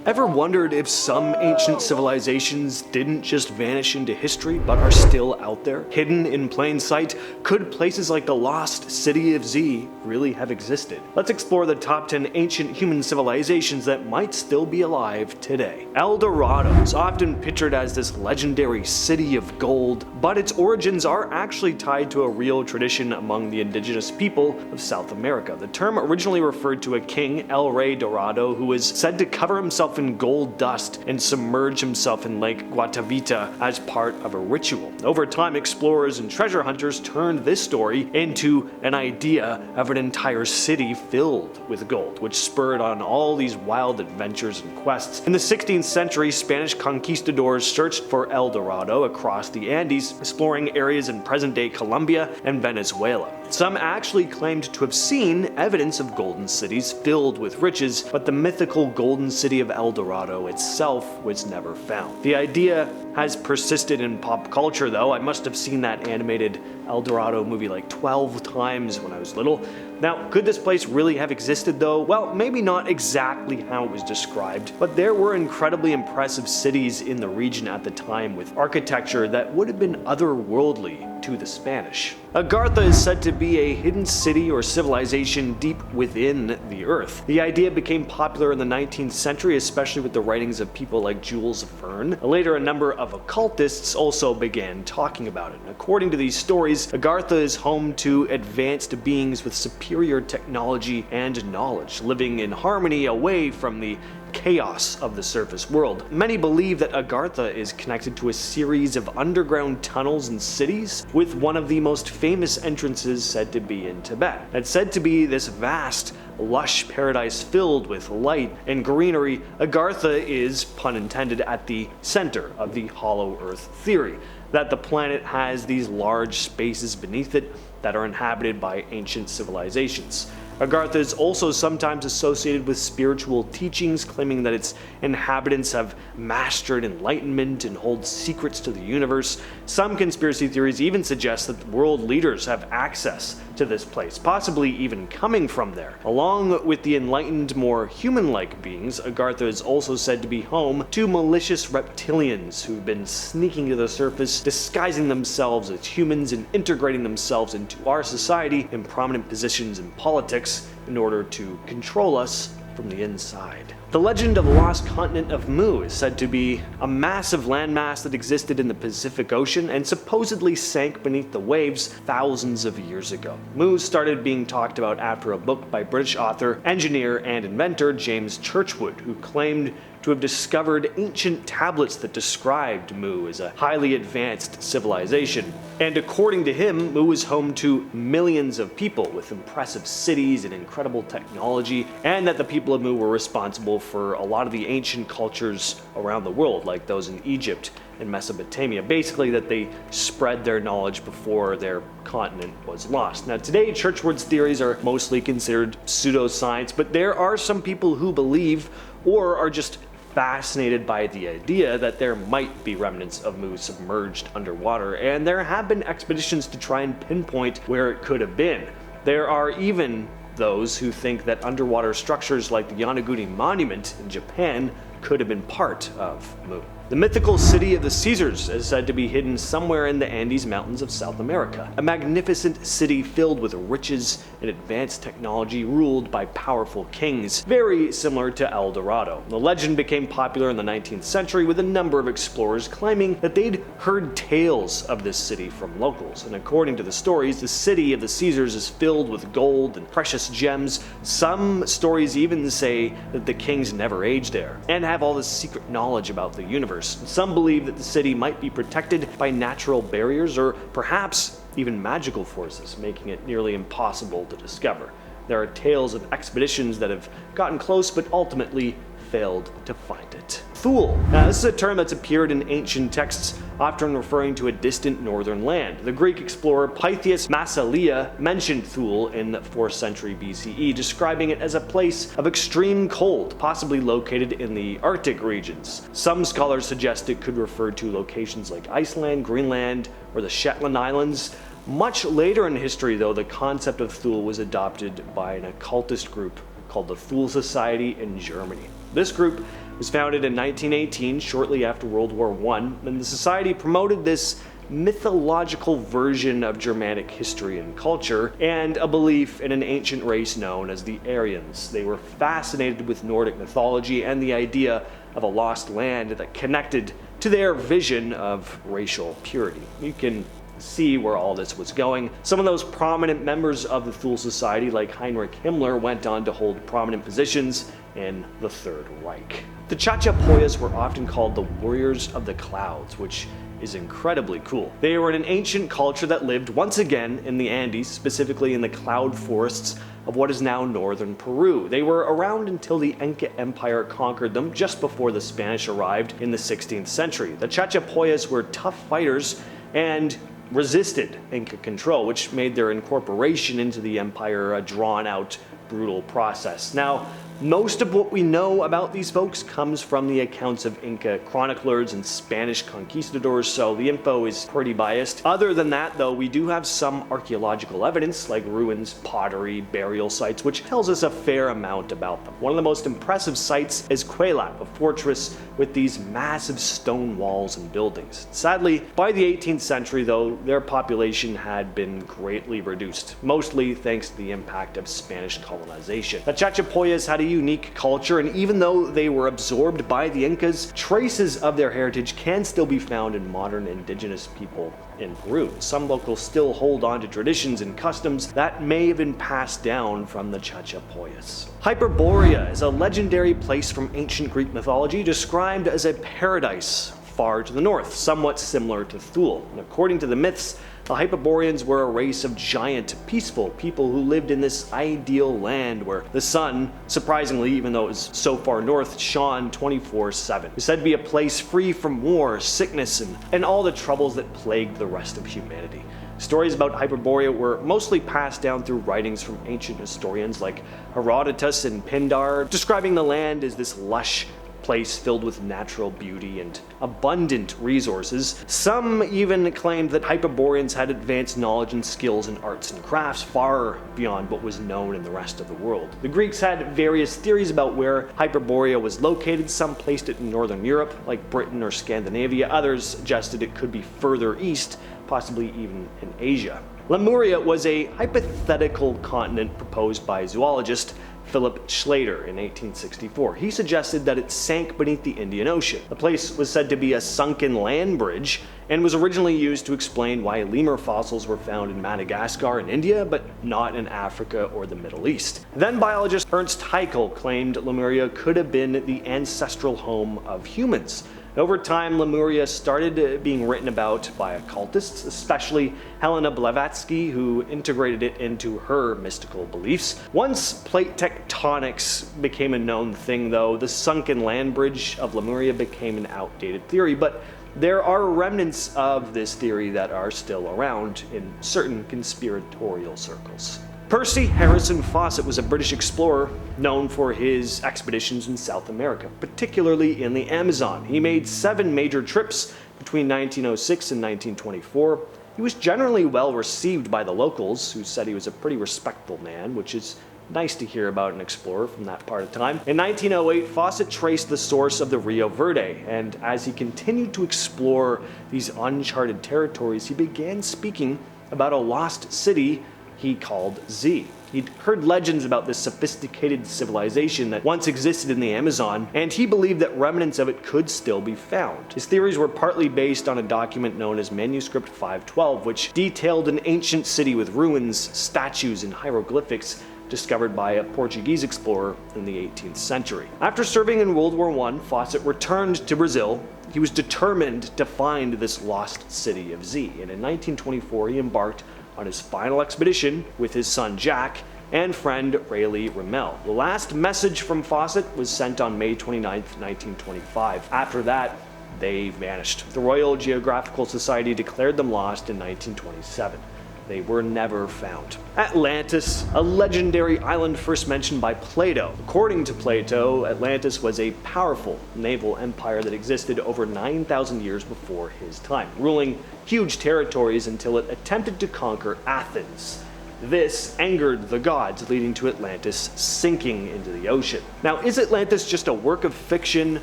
Ever wondered if some ancient civilizations didn't just vanish into history but are still out there, hidden in plain sight? Could places like the lost city of Z really have existed? Let's explore the top 10 ancient human civilizations that might still be alive today. El Dorado is often pictured as this legendary city of gold, but its origins are actually tied to a real tradition among the indigenous people of South America. The term originally referred to a king, El Rey Dorado, who was said to cover himself in gold dust and submerge himself in Lake Guatavita as part of a ritual. Over time, explorers and treasure hunters turned this story into an idea of an entire city filled with gold, which spurred on all these wild adventures and quests. In the 16th century, Spanish conquistadors searched for El Dorado across the Andes, exploring areas in present-day Colombia and Venezuela. Some actually claimed to have seen evidence of golden cities filled with riches, but the mythical golden city of El Dorado itself was never found. The idea has persisted in pop culture though. I must have seen that animated El Dorado movie like 12 times when I was little. Now, could this place really have existed though? Well, maybe not exactly how it was described, but there were incredibly impressive cities in the region at the time with architecture that would have been otherworldly to the Spanish. Agartha is said to be a hidden city or civilization deep within the earth. The idea became popular in the 19th century, especially with the writings of people like Jules Verne. Later, a number of occultists also began talking about it. And according to these stories, Agartha is home to advanced beings with superior technology and knowledge, living in harmony away from the chaos of the surface world. Many believe that Agartha is connected to a series of underground tunnels and cities, with one of the most famous entrances said to be in Tibet. It's said to be this vast, lush paradise filled with light and greenery. Agartha is, pun intended, at the center of the hollow earth theory, that the planet has these large spaces beneath it that are inhabited by ancient civilizations. Agartha is also sometimes associated with spiritual teachings, claiming that its inhabitants have mastered enlightenment and hold secrets to the universe. Some conspiracy theories even suggest that world leaders have access to this place, possibly even coming from there. Along with the enlightened, more human-like beings, Agartha is also said to be home to malicious reptilians who've been sneaking to the surface, disguising themselves as humans and integrating themselves into our society in prominent positions in politics in order to control us from the inside. The legend of the lost continent of Mu is said to be a massive landmass that existed in the Pacific Ocean and supposedly sank beneath the waves thousands of years ago. Mu started being talked about after a book by British author, engineer, and inventor James Churchward, who claimed to have discovered ancient tablets that described Mu as a highly advanced civilization. And according to him, Mu is home to millions of people with impressive cities and incredible technology, and that the people of Mu were responsible for a lot of the ancient cultures around the world, like those in Egypt and Mesopotamia. Basically, that they spread their knowledge before their continent was lost. Now, today, Churchward's theories are mostly considered pseudoscience, but there are some people who believe or are just fascinated by the idea that there might be remnants of Mu submerged underwater, and there have been expeditions to try and pinpoint where it could have been. There are even those who think that underwater structures like the Yonaguni Monument in Japan could have been part of Mu. The mythical city of the Caesars is said to be hidden somewhere in the Andes Mountains of South America, a magnificent city filled with riches and advanced technology ruled by powerful kings, very similar to El Dorado. The legend became popular in the 19th century with a number of explorers claiming that they'd heard tales of this city from locals, and according to the stories, the city of the Caesars is filled with gold and precious gems. Some stories even say that the kings never aged there and have all this secret knowledge about the universe. Some believe that the city might be protected by natural barriers or perhaps even magical forces, making it nearly impossible to discover. There are tales of expeditions that have gotten close but ultimately failed to find it. Thule. Now, this is a term that's appeared in ancient texts, often referring to a distant northern land. The Greek explorer Pytheas Massalia mentioned Thule in the 4th century BCE, describing it as a place of extreme cold, possibly located in the Arctic regions. Some scholars suggest it could refer to locations like Iceland, Greenland, or the Shetland Islands. Much later in history, though, the concept of Thule was adopted by an occultist group called the Thule Society in Germany. This group was founded in 1918, shortly after World War I, and the society promoted this mythological version of Germanic history and culture, and a belief in an ancient race known as the Aryans. They were fascinated with Nordic mythology and the idea of a lost land that connected to their vision of racial purity. You can see where all this was going. Some of those prominent members of the Thule Society, like Heinrich Himmler, went on to hold prominent positions in the Third Reich. The Chachapoyas were often called the warriors of the clouds, which is incredibly cool. They were an ancient culture that lived once again in the Andes, specifically in the cloud forests of what is now northern Peru. They were around until the Inca Empire conquered them just before the Spanish arrived in the 16th century. The Chachapoyas were tough fighters and resisted Inca control, which made their incorporation into the empire a drawn-out, brutal process. Now, most of what we know about these folks comes from the accounts of Inca chroniclers and Spanish conquistadors, so the info is pretty biased. Other than that, though, we do have some archaeological evidence, like ruins, pottery, burial sites, which tells us a fair amount about them. One of the most impressive sites is Cuelap, a fortress with these massive stone walls and buildings. Sadly, by the 18th century, though, their population had been greatly reduced, mostly thanks to the impact of Spanish colonization. The Chachapoyas had a unique culture, and even though they were absorbed by the Incas, traces of their heritage can still be found in modern indigenous people in Peru. Some locals still hold on to traditions and customs that may have been passed down from the Chachapoyas. Hyperborea is a legendary place from ancient Greek mythology described as a paradise far to the north, somewhat similar to Thule. And according to the myths, the Hyperboreans were a race of giant, peaceful people who lived in this ideal land where the sun, surprisingly, even though it was so far north, shone 24/7. It was said to be a place free from war, sickness, and all the troubles that plagued the rest of humanity. Stories about Hyperborea were mostly passed down through writings from ancient historians like Herodotus and Pindar, describing the land as this lush place filled with natural beauty and abundant resources. Some even claimed that Hyperboreans had advanced knowledge and skills in arts and crafts far beyond what was known in the rest of the world. The Greeks had various theories about where Hyperborea was located. Some placed it in northern Europe, like Britain or Scandinavia. Others suggested it could be further east, possibly even in Asia. Lemuria was a hypothetical continent proposed by zoologist Philip Schlater in 1864. He suggested that it sank beneath the Indian Ocean. The place was said to be a sunken land bridge and was originally used to explain why lemur fossils were found in Madagascar and India, but not in Africa or the Middle East. Then biologist Ernst Haeckel claimed Lemuria could have been the ancestral home of humans. Over time, Lemuria started being written about by occultists, especially Helena Blavatsky, who integrated it into her mystical beliefs. Once plate tectonics became a known thing, though, the sunken land bridge of Lemuria became an outdated theory, but there are remnants of this theory that are still around in certain conspiratorial circles. Percy Harrison Fawcett was a British explorer known for his expeditions in South America, particularly in the Amazon. He made 7 major trips between 1906 and 1924. He was generally well received by the locals, who said he was a pretty respectful man, which is nice to hear about an explorer from that part of time. In 1908, Fawcett traced the source of the Rio Verde, and as he continued to explore these uncharted territories, he began speaking about a lost city he called Z. He'd heard legends about this sophisticated civilization that once existed in the Amazon, and he believed that remnants of it could still be found. His theories were partly based on a document known as Manuscript 512, which detailed an ancient city with ruins, statues, and hieroglyphics discovered by a Portuguese explorer in the 18th century. After serving in World War I, Fawcett returned to Brazil. He was determined to find this lost city of Z, and in 1924 he embarked on his final expedition with his son Jack and friend Rayleigh Rimmel. The last message from Fawcett was sent on May 29, 1925. After that, they vanished. The Royal Geographical Society declared them lost in 1927. They were never found. Atlantis, a legendary island first mentioned by Plato. According to Plato, Atlantis was a powerful naval empire that existed over 9,000 years before his time, ruling huge territories until it attempted to conquer Athens. This angered the gods, leading to Atlantis sinking into the ocean. Now, is Atlantis just a work of fiction,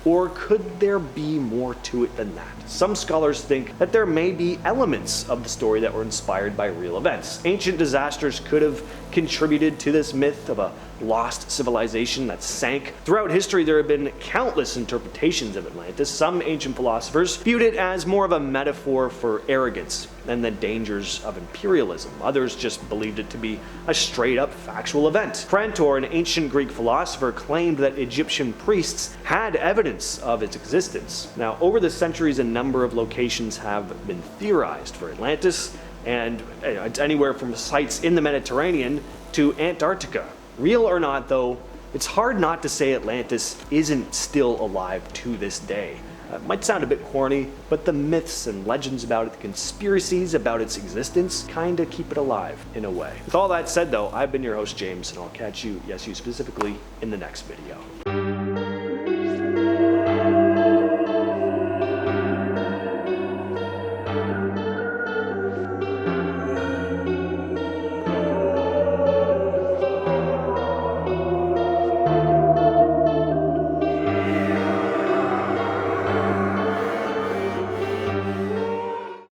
Or could there be more to it than that? Some scholars think that there may be elements of the story that were inspired by real events. Ancient disasters could have contributed to this myth of a lost civilization that sank. Throughout history, there have been countless interpretations of Atlantis. Some ancient philosophers viewed it as more of a metaphor for arrogance and the dangers of imperialism. Others just believed it to be a straight-up factual event. Prantor, an ancient Greek philosopher, claimed that Egyptian priests had evidence of its existence. Now, over the centuries, a number of locations have been theorized for Atlantis, and it's anywhere from sites in the Mediterranean to Antarctica. Real or not, though, it's hard not to say Atlantis isn't still alive to this day. It might sound a bit corny, but the myths and legends about it, the conspiracies about its existence, kinda keep it alive in a way. With all that said though, I've been your host James, and I'll catch you, yes you specifically, in the next video.